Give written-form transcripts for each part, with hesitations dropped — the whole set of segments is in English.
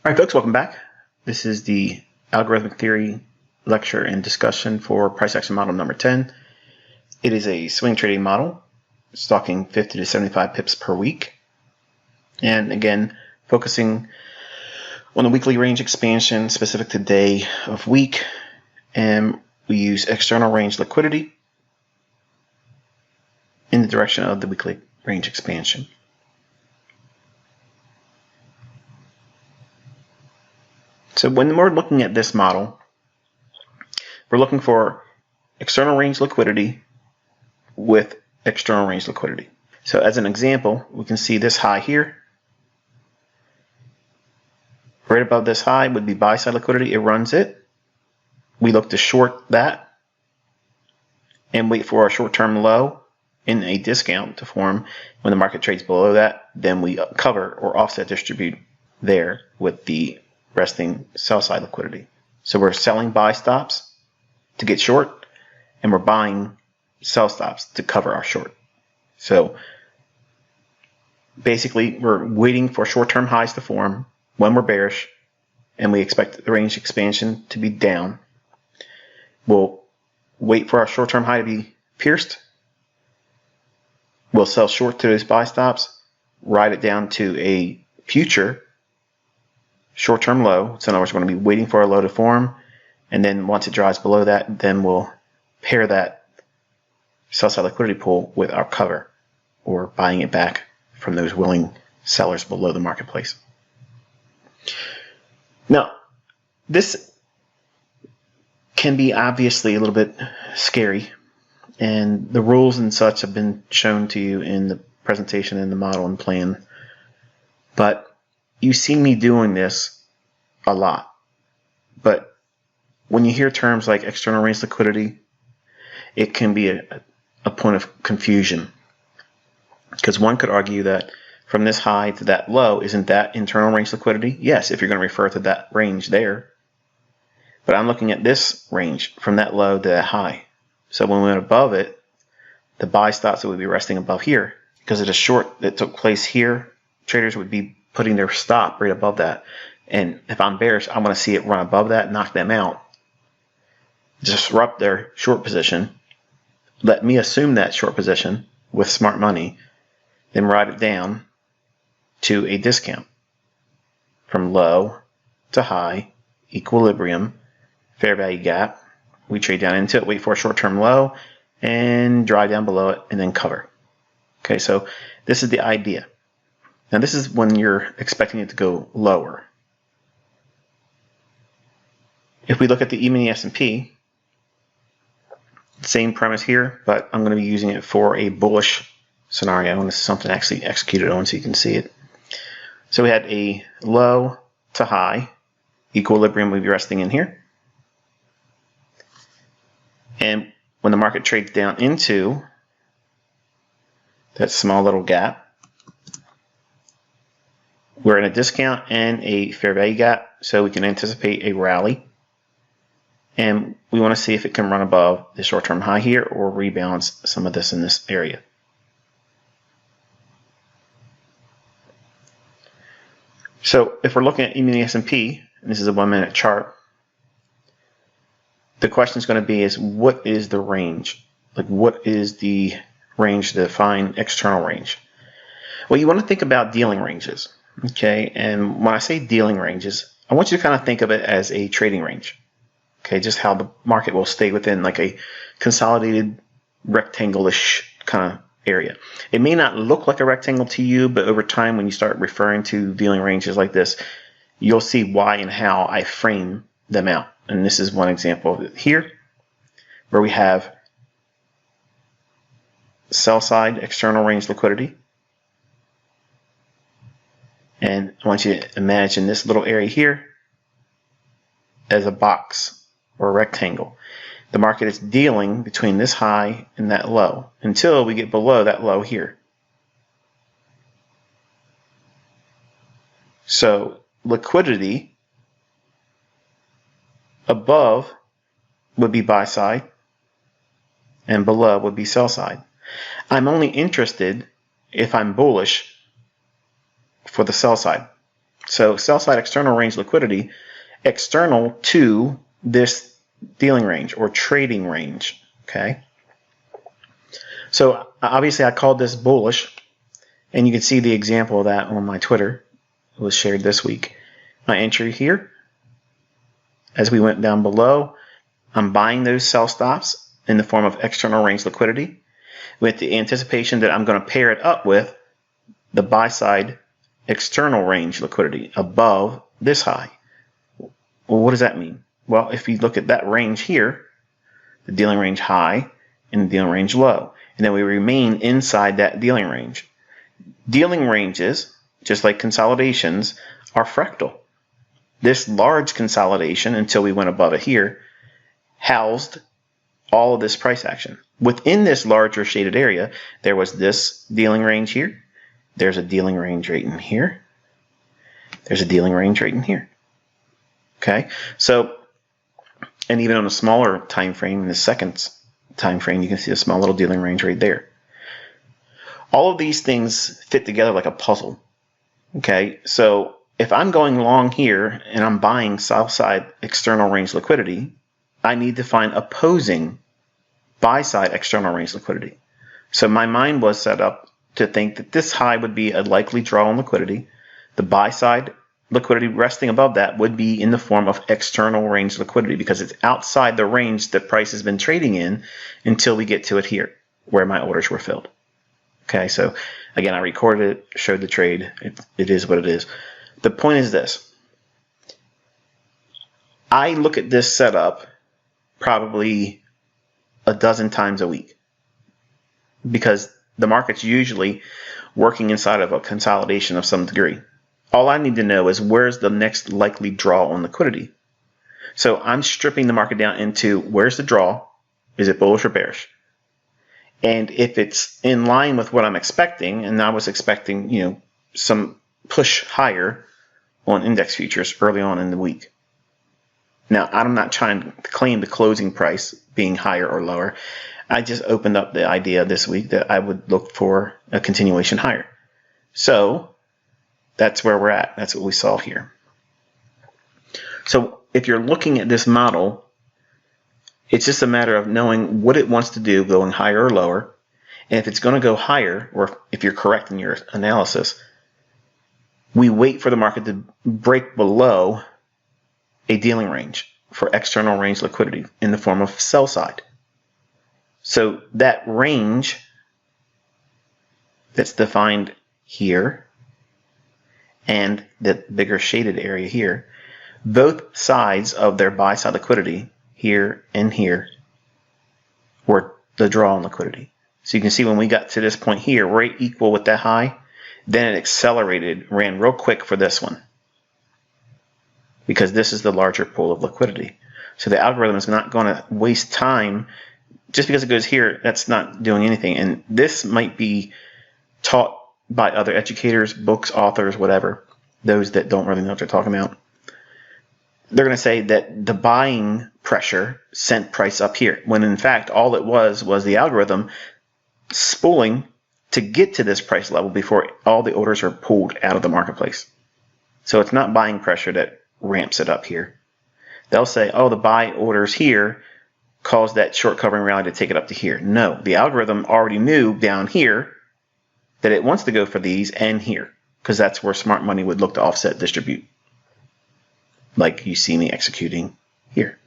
All right, folks, welcome back. This is the algorithmic theory lecture and discussion for price action model number 10. It is a swing trading model, stalking 50 to 75 pips per week. And again, focusing on the weekly range expansion specific to day of week. And we use external range liquidity in the direction of the weekly range expansion. So when we're looking at this model, we're looking for external range liquidity with external range liquidity. So as an example, we can see this high here. Right above this high would be buy side liquidity. It runs it. We look to short that and wait for a short-term low in a discount to form. When the market trades below that, then we cover or offset distribute there with the resting sell side liquidity. So we're selling buy stops to get short, and we're buying sell stops to cover our short. So basically we're waiting for short-term highs to form when we're bearish, and we expect the range expansion to be down. We'll wait for our short-term high to be pierced. We'll sell short to those buy stops, ride it down to a future short-term low. So in other words, we're going to be waiting for a low to form, and then once it drives below that, then we'll pair that sell side liquidity pool with our cover, or buying it back from those willing sellers below the marketplace. Now, this can be obviously a little bit scary, and the rules and such have been shown to you in the presentation and the model and plan, but you see me doing this a lot. But when you hear terms like external range liquidity, it can be a point of confusion, because one could argue that from this high to that low, isn't that internal range liquidity? Yes, if you're going to refer to that range there. But I'm looking at this range from that low to that high. So when we went above it, the buy stops would be resting above here. Because of the short that took place here, traders would be putting their stop right above that. And if I'm bearish, I want to see it run above that, knock them out, disrupt their short position, let me assume that short position with smart money, then ride it down to a discount from low to high, equilibrium, fair value gap. We trade down into it, wait for a short-term low, and drive down below it, and then cover. Okay, so this is the idea. Now this is when you're expecting it to go lower. If we look at the E-mini S&P, same premise here, but I'm going to be using it for a bullish scenario, and this is something actually executed on so you can see it. So we had a low to high, equilibrium would be resting in here. And when the market trades down into that small little gap, we're in a discount and a fair value gap, so we can anticipate a rally. And we want to see if it can run above the short-term high here or rebalance some of this in this area. So if we're looking at E-mini S&P, and this is a 1-minute chart, the question is going to be is what is the range? Like, what is the range to define external range? Well, you want to think about dealing ranges. Okay, and when I say dealing ranges, I want you to kind of think of it as a trading range. Okay, just how the market will stay within like a consolidated rectangle-ish kind of area. It may not look like a rectangle to you, but over time when you start referring to dealing ranges like this, you'll see why and how I frame them out. And this is one example of it here, where we have sell side external range liquidity. And I want you to imagine this little area here as a box or a rectangle. The market is dealing between this high and that low until we get below that low here. So liquidity above would be buy side and below would be sell side. I'm only interested if I'm bullish for the sell side, So sell side external range liquidity, external to this dealing range or trading range. Okay. So obviously I called this bullish, and you can see the example of that on my Twitter. It was shared this week. My entry here, as we went down below, I'm buying those sell stops in the form of external range liquidity with the anticipation that I'm going to pair it up with the buy side external range liquidity above this high. Well, what does that mean? Well, if you look at that range here, the dealing range high and the dealing range low, and then we remain inside that dealing range. Dealing ranges, just like consolidations, are fractal. This large consolidation, until we went above it here, housed all of this price action. Within this larger shaded area, there was this dealing range here. There's a dealing range right in here. There's a dealing range right in here. Okay, so, and even on a smaller time frame, in the seconds time frame, you can see a small little dealing range right there. All of these things fit together like a puzzle. Okay, so if I'm going long here and I'm buying sell side external range liquidity, I need to find opposing buy side external range liquidity. So my mind was set up to think that this high would be a likely draw on liquidity. The buy side liquidity resting above that would be in the form of external range liquidity because it's outside the range that price has been trading in until we get to it here where my orders were filled. Okay, so again, I recorded it, showed the trade. It is what it is. The point is this. I look at this setup probably a dozen times a week because the market's usually working inside of a consolidation of some degree. All I need to know is where's the next likely draw on liquidity. So I'm stripping the market down into where's the draw? Is it bullish or bearish? And if it's in line with what I'm expecting, and I was expecting, some push higher on index futures early on in the week. Now, I'm not trying to claim the closing price being higher or lower. I just opened up the idea this week that I would look for a continuation higher. So that's where we're at. That's what we saw here. So if you're looking at this model, it's just a matter of knowing what it wants to do, going higher or lower. And if it's going to go higher, or if you're correct in your analysis, we wait for the market to break below a dealing range for external range liquidity in the form of sell side. So that range that's defined here and the bigger shaded area here, both sides of their buy side liquidity here and here were the draw on liquidity. So you can see when we got to this point here, right equal with that high, then it accelerated, ran real quick for this one because this is the larger pool of liquidity. So the algorithm is not going to waste time just because it goes here. That's not doing anything. And this might be taught by other educators, books, authors, whatever, those that don't really know what they're talking about. They're going to say that the buying pressure sent price up here, when in fact all it was the algorithm spooling to get to this price level before all the orders are pulled out of the marketplace. So it's not buying pressure that ramps it up here. They'll say, oh, the buy orders here caused that short covering rally to take it up to here. No, the algorithm already knew down here that it wants to go for these and here because that's where smart money would look to offset distribute, like you see me executing here.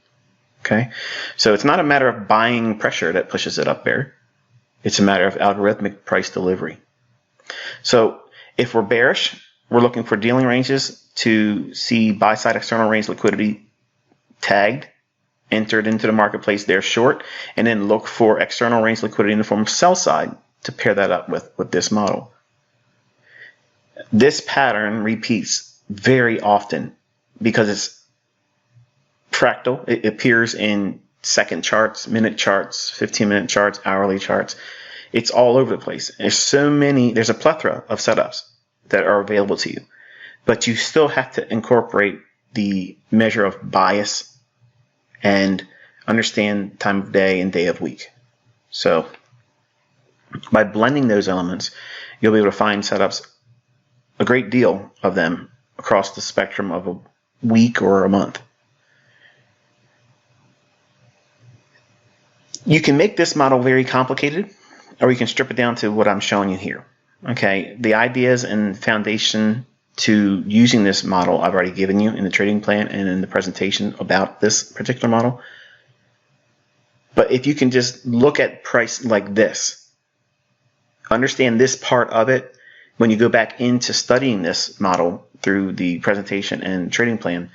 Okay, so it's not a matter of buying pressure that pushes it up there. It's a matter of algorithmic price delivery. So if we're bearish, we're looking for dealing ranges to see buy side external range liquidity tagged, entered into the marketplace there short, and then look for external range liquidity in the form of sell side to pair that up with this model. This pattern repeats very often because it's fractal. It appears in second charts, minute charts, 15-minute charts, hourly charts. It's all over the place. There's a plethora of setups that are available to you, but you still have to incorporate the measure of bias and understand time of day and day of week. So by blending those elements, you'll be able to find setups, a great deal of them, across the spectrum of a week or a month. You can make this model very complicated, or you can strip it down to what I'm showing you here. Okay, the ideas and foundation to using this model I've already given you in the trading plan and in the presentation about this particular model. But if you can just look at price like this, understand this part of it, when you go back into studying this model through the presentation and trading plan,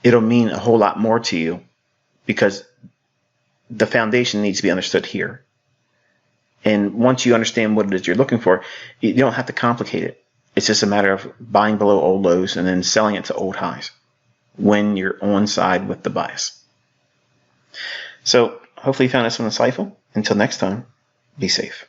it'll mean a whole lot more to you, because the foundation needs to be understood here. And once you understand what it is you're looking for, you don't have to complicate it. It's just a matter of buying below old lows and then selling it to old highs when you're on side with the bias. So hopefully you found this one insightful. Until next time, be safe.